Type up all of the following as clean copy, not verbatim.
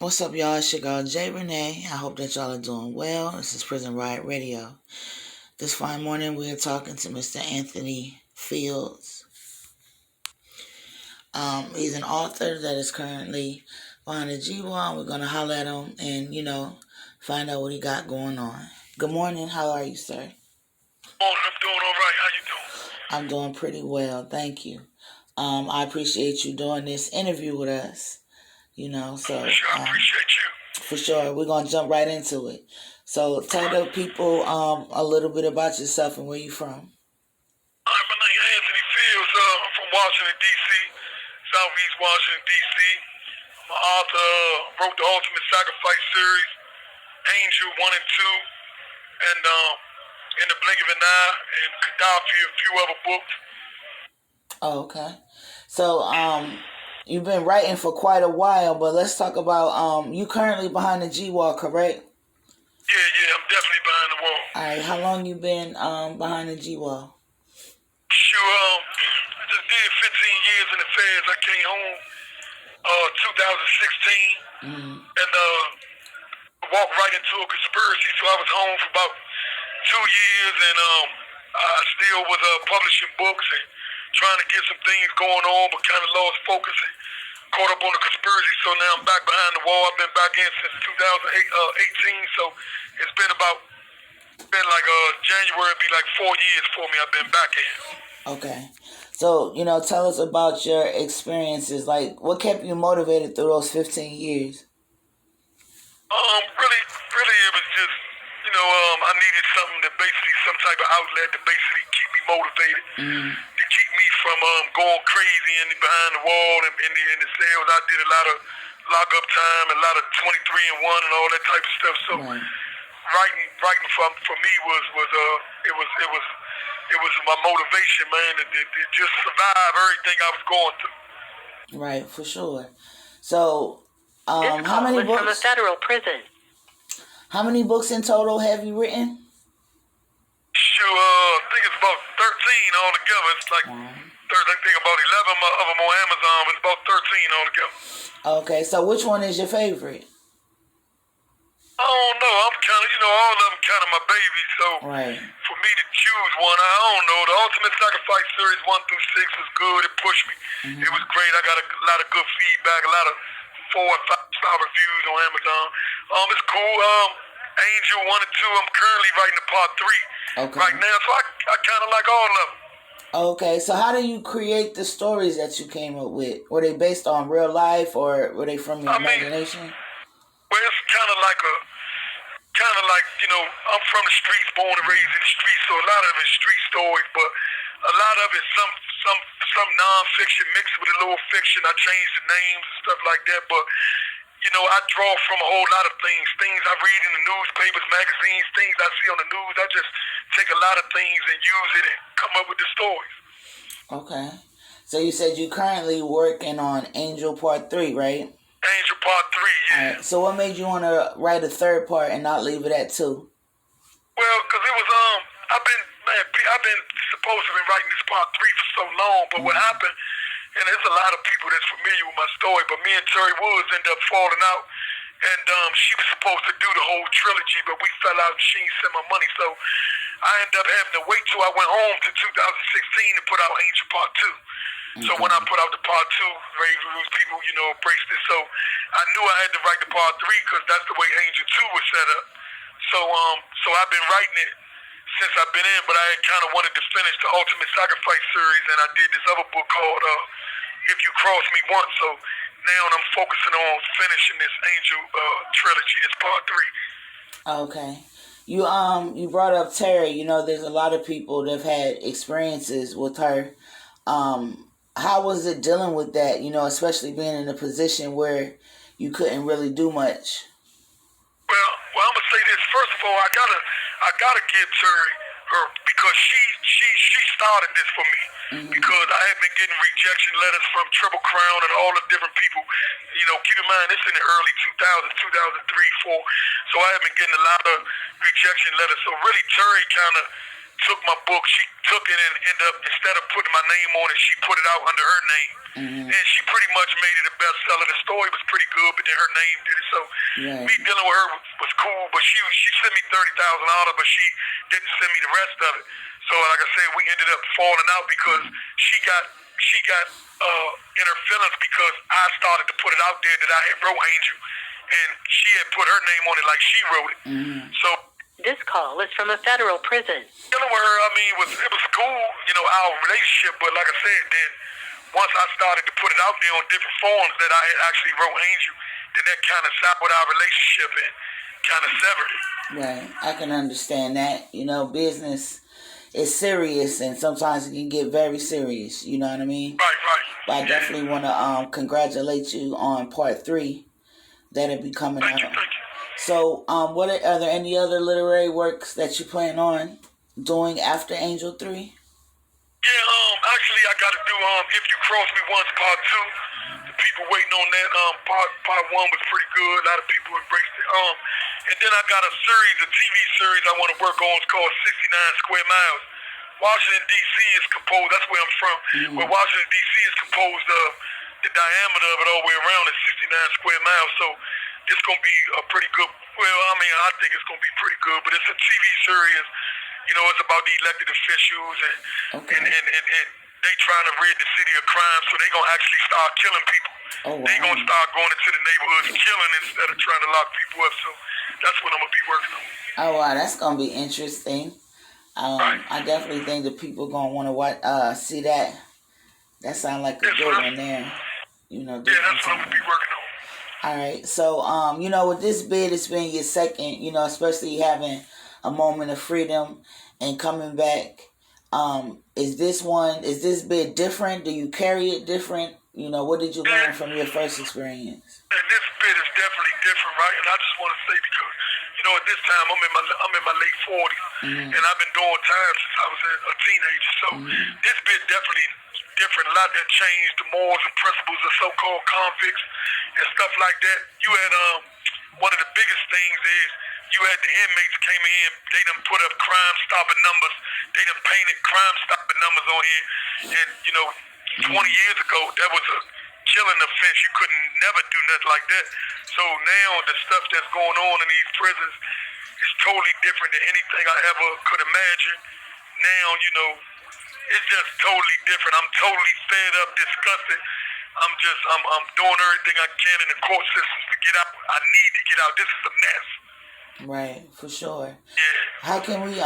What's up, y'all? It's your girl, Jay Rene. I hope that y'all are doing well. This is Prison Riot Radio. This fine morning, we are talking to Mr. Anthony Fields. He's an author that is currently behind the G-Wall. We're going to holler at him and, find out what he got going on. Good morning. How are you, sir? Oh, I'm doing all right. How you doing? I'm doing pretty well. Thank you. I appreciate you doing this interview with us. Sure, I appreciate you. For sure. We're going to jump right into it. So tell the people a little bit about yourself and where you from. My name is Anthony Fields. I'm from Washington, D.C., Southeast Washington, D.C. I'm an author, wrote the Ultimate Sacrifice series, Angel 1 and 2, and In the Blink of an Eye, and Gaddafi, a few other books. Oh, okay. So, you've been writing for quite a while, but let's talk about you currently behind the G-Wall, correct? Yeah, I'm definitely behind the wall. All right. How long you been behind the G-Wall? Sure, I just did 15 years in the feds. I came home 2016, and walked right into a conspiracy. So I was home for about 2 years, and I still was publishing books and trying to get some things going on, but kind of lost focus and caught up on the conspiracy. So now I'm back behind the wall. I've been back in since 2018, so it's been like January be like 4 years for me. I've been back in. Okay. So, tell us about your experiences. Like, what kept you motivated through those 15 years? Really, it was just, I needed something that basically, some type of outlet to basically keep me motivated, to keep me from going crazy behind the wall and in the cells. I did a lot of lockup time, a lot of 23 and 1 and all that type of stuff. So Right. writing for me was my motivation, man, to just survive everything I was going through. Right, for sure. So, how many books from a federal prison? How many books in total have you written? Sure, I think it's about 13 altogether. It's like, I think about 11 of them on Amazon, but it's about 13 altogether. Okay, so which one is your favorite? I don't know. I'm kind of, all of them kind of my baby. So Right. for me to choose one, I don't know. The Ultimate Sacrifice series 1 through 6 was good. It pushed me. It was great. I got a lot of good feedback, a lot of 4 and 5-star reviews on Amazon. It's cool. Angel 1 and 2. I'm currently writing the part 3 right now, so I kind of like all of them. Okay, so how do you create the stories that you came up with? Were they based on real life, or were they from your imagination? Well, it's kind of like I'm from the streets, born and raised in the streets, so a lot of it's street stories, but a lot of it some non-fiction mixed with a little fiction. I changed the names and stuff like that, but I draw from a whole lot of things I read in the newspapers, magazines, things I see on the news. I just take a lot of things and use it and come up with the stories. Okay. So you said you currently working on Angel Part 3, right? Angel Part 3, yeah. All right. So what made you want to write a third part and not leave it at 2? Well, because it was, I've been supposed to be writing this Part 3 for so long, but what happened, and there's a lot of people that's familiar with my story, but me and Terry Woods ended up falling out, and she was supposed to do the whole trilogy, but we fell out and she didn't send my money, so I ended up having to wait till I went home to 2016 to put out Angel Part 2. So when I put out the Part 2, people, embraced it, so I knew I had to write the Part 3 because that's the way Angel 2 was set up. So I've been writing it since I've been in, but I had kind of wanted to finish the Ultimate Sacrifice series, and I did this other book called If You Cross Me Once. So now I'm focusing on finishing this Angel trilogy, this Part 3. Okay. You brought up Terry. There's a lot of people that have had experiences with her. How was it dealing with that? Especially being in a position where you couldn't really do much. Well, I'm gonna say this. First of all, I gotta give Terry her because she started this for me. Because I had been getting rejection letters from Triple Crown and all the different people. Keep in mind this in the early 2000s, 2003, 4. So I had been getting a lot of rejection letters. So really, Terry kind of took my book. She took it and ended up, instead of putting my name on it, she put it out under her name. And she pretty much made it a bestseller. The story was pretty good, but then her name did it. So me dealing with her was cool, but she sent me $30,000, but she didn't send me the rest of it. So like I said, we ended up falling out because she got in her feelings because I started to put it out there that I had wrote Angel, and she had put her name on it like she wrote it. So this call is from a federal prison. dealing with her, I mean, it was cool, you know, our relationship. But like I said, then once I started to put it out there on different forums that I had actually wrote Angel, then that kind of soured our relationship and kind of severed it. Right. I can understand that. You know, business is serious, and sometimes it can get very serious. You know what I mean? Right. But I definitely want to congratulate you on part 3 that'll be coming out. Thank you. So, are there any other literary works that you plan on doing after Angel 3? Yeah, actually I got to do If You Cross Me Once Part 2. The people waiting on that. Part 1 was pretty good. A lot of people embraced it. And then I got a TV series I want to work on. It's called 69 Square Miles. Washington, D.C. is composed, that's where I'm from, where Washington, D.C. is composed of the diameter of it all the way around is 69 square miles. So it's going to be a pretty good, I think it's going to be pretty good, but it's a TV series. You know, it's about the elected officials and they trying to rid the city of crime, so they going to actually start killing people. Oh, wow. They going to start going into the neighborhoods killing instead of trying to lock people up. So that's what I'm going to be working on. Oh, wow, that's going to be interesting. I definitely think the people going to want to see that. That sounds like a good one there. You know, yeah, that's what I'm going to be working on. All right. So, you know, with this bid, it's been your second, you know, especially having a moment of freedom and coming back. Is this bid different? Do you carry it different? You know, what did you learn from your first experience? And this bid is definitely different, right? And I just want to say, because, you know, at this time I'm in my late 40s, and I've been doing time since I was a teenager. So this bid definitely different. A lot that changed the morals and principles of so-called convicts and stuff like that. You had one of the biggest things is you had the inmates came in. They done put up crime-stopping numbers. They done painted crime-stopping numbers on here. And, you know, 20 years ago, that was a killing offense. You couldn't never do nothing like that. So now the stuff that's going on in these prisons is totally different than anything I ever could imagine. Now, you know, it's just totally different. I'm totally fed up, disgusted. I'm doing everything I can in the court systems to get out. I need to get out. This is a mess. Right, for sure. Yeah. How can we,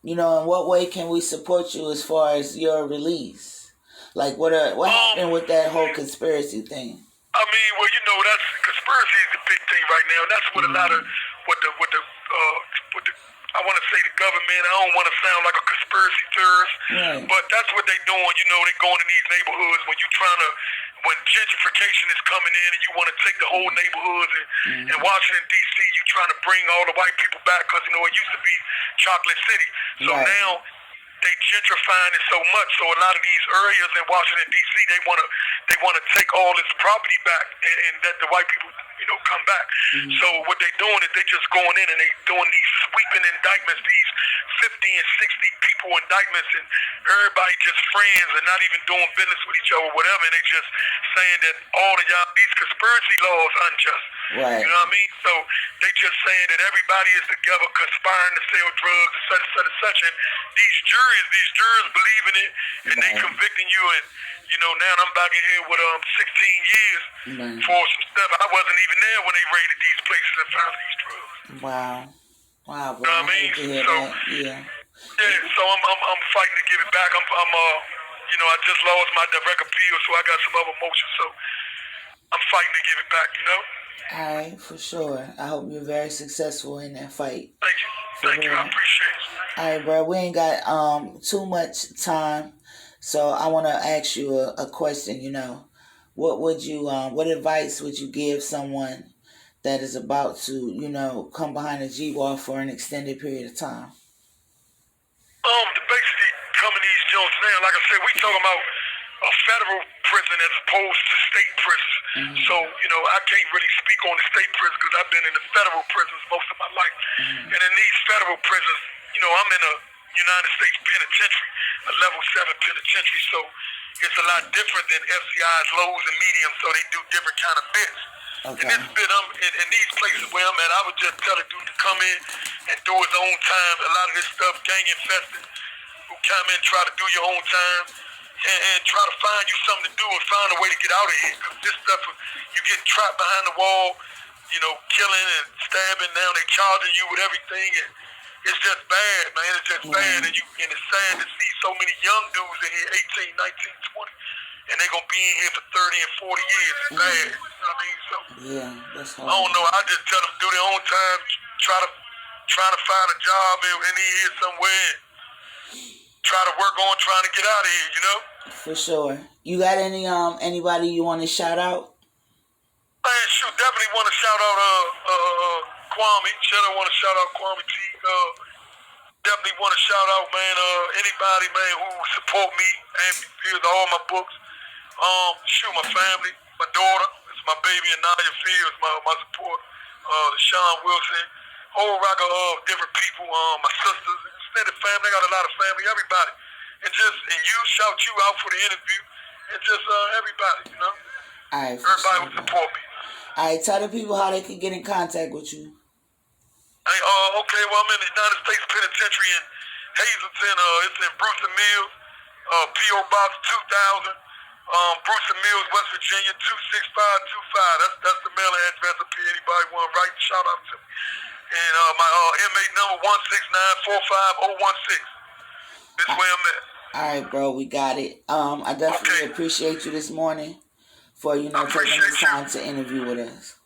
you know, in what way can we support you as far as your release? Like, what happened with that whole conspiracy thing? I mean, well, you know, that's conspiracy is the big thing right now. And that's what a lot of what the I want to say the government. I don't want to sound like a conspiracy theorist, but that's what they doing. You know, they going in these neighborhoods when gentrification is coming in and you want to take the whole neighborhoods in Washington D.C. You trying to bring all the white people back because you know it used to be Chocolate City. So now they gentrifying it so much. So a lot of these areas in Washington D.C. they want to take all this property back and let the white people, you know, come back. So what they doing is they just going in and they doing these sweeping indictments, these 50 and 60 people indictments, and everybody just friends and not even doing business with each other or whatever. And they just saying that all of y'all, these conspiracy laws unjust. Right. You know what I mean? So they just saying that everybody is together conspiring to sell drugs and such. And these jurors believe in it, and they convicting you. And you know, now I'm back in here with 16 years for some stuff. I wasn't even there when they raided these places and found these drugs. Wow, bro. You know what I mean? Yeah, so I'm fighting to give it back. I'm you know, I just lost my direct appeal, so I got some other motions. So I'm fighting to give it back. You know. All right, for sure. I hope you're very successful in that fight. Thank you. I appreciate it. All right, bro. We ain't got too much time, so I want to ask you a question. You know, what advice would you give someone that is about to, you know, come behind a G-wall for an extended period of time? To basically come in these joints now, like I said, we talking about a federal prison as opposed to state prisons. So, you know, I can't really speak on the state prison because I've been in the federal prisons most of my life. And in these federal prisons, you know, I'm in a United States Penitentiary, a level 7 penitentiary. So it's a lot different than FCI's lows and mediums. So they do different kind of bits. Okay. And this bit, in these places where I'm at, I would just tell a dude to come in and do his own time. A lot of this stuff gang infested. Who come in, try to do your own time, and try to find you something to do and find a way to get out of here. Because this stuff, you get trapped behind the wall, you know, killing and stabbing. Now they charging you with everything, and it's just bad, man. It's just bad, and it's sad to see so many young dudes in here, 18, 19, 20, and they're gonna be in here for 30 and 40 years. It's bad. You know what I mean? So Yeah, that's hard. I don't know. I just tell them to do their own time, try to find a job in here somewhere. Try to work on trying to get out of here, you know? For sure. You got anybody you want to shout out? Man, shoot, definitely want to shout out Kwame. Want to shout out Kwame T. Definitely want to shout out, man, anybody, man, who support me and hears all my books. Shoot, my family, my daughter, it's my baby, and Nadia Fields, my support. Sean Wilson, whole rock of different people, my sisters, extended family. I got a lot of family, everybody. And you, shout you out for the interview, and just everybody, you know? All right. Everybody would support me. All right, tell the people how they can get in contact with you. Hey, okay, well, I'm in the United States Penitentiary in HAZLETON. It's in Brewceton Mills, P.O. Box 2000, Brewceton Mills, West Virginia, 26525. That's the mailing address if anybody want to write, shout out to me. And my inmate number 169-45016. This way I'm at. All right, bro, we got it. I definitely appreciate you this morning for taking the time to interview with us.